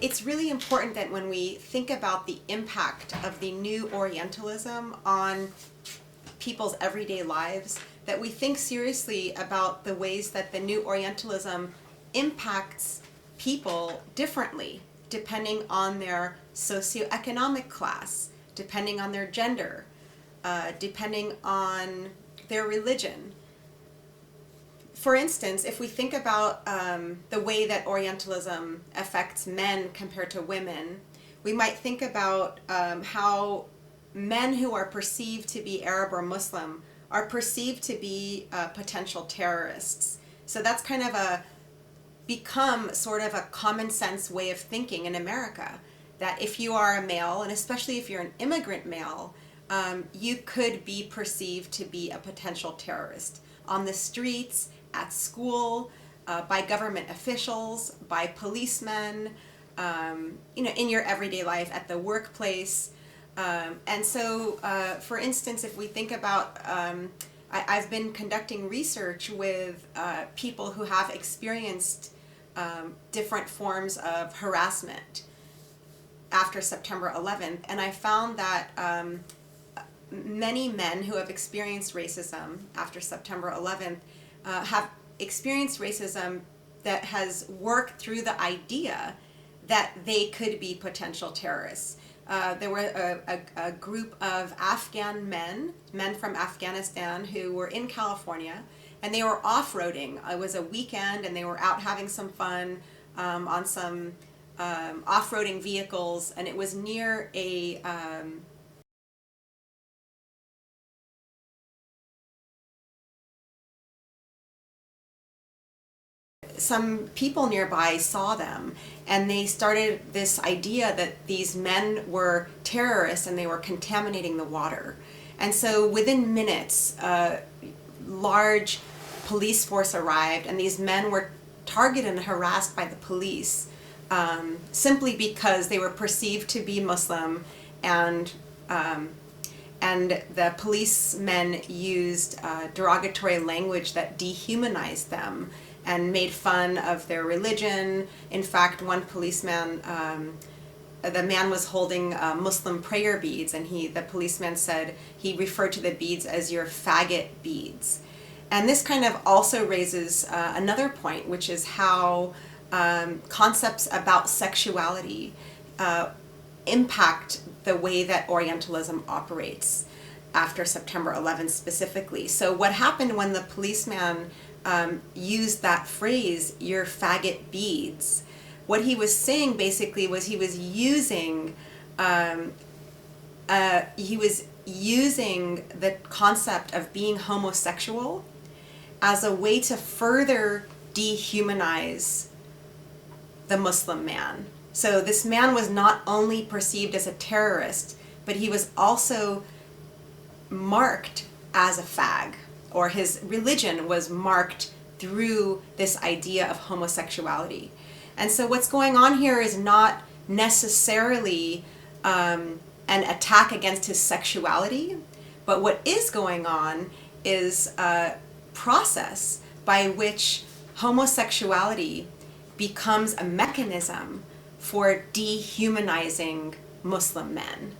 it's really important that when we think about the impact of the new Orientalism on people's everyday lives, that we think seriously about the ways that the new Orientalism impacts people differently, depending on their socioeconomic class, depending on their gender, depending on their religion. For instance, if we think about the way that Orientalism affects men compared to women, we might think about how men who are perceived to be Arab or Muslim are perceived to be potential terrorists. So that's kind of become sort of a common sense way of thinking in America, that if you are a male, and especially if you're an immigrant male, you could be perceived to be a potential terrorist on the streets, at school, by government officials, by policemen, in your everyday life, at the workplace. And so, for instance, if we think about, I've been conducting research with people who have experienced different forms of harassment after September 11th, and I found that many men who have experienced racism after September 11th have experienced racism that has worked through the idea that they could be potential terrorists. There were a group of Afghan men from Afghanistan who were in California, and they were off-roading. It was a weekend, and they were out having some fun on some off-roading vehicles, and it was near a some people nearby saw them, and they started this idea that these men were terrorists and they were contaminating the water. And so within minutes, a large police force arrived, and these men were targeted and harassed by the police simply because they were perceived to be Muslim, and the policemen used derogatory language that dehumanized them and made fun of their religion. In fact, one policeman, the man was holding Muslim prayer beads, and the policeman said he referred to the beads as your faggot beads. And this kind of also raises another point, which is how concepts about sexuality impact the way that Orientalism operates after September 11th specifically. So what happened when the policeman used that phrase, your faggot beads, what he was saying basically was he was using the concept of being homosexual as a way to further dehumanize the Muslim man. So this man was not only perceived as a terrorist, but he was also marked as a fag, or his religion was marked through this idea of homosexuality. And so what's going on here is not necessarily an attack against his sexuality, but what is going on is a process by which homosexuality becomes a mechanism for dehumanizing Muslim men.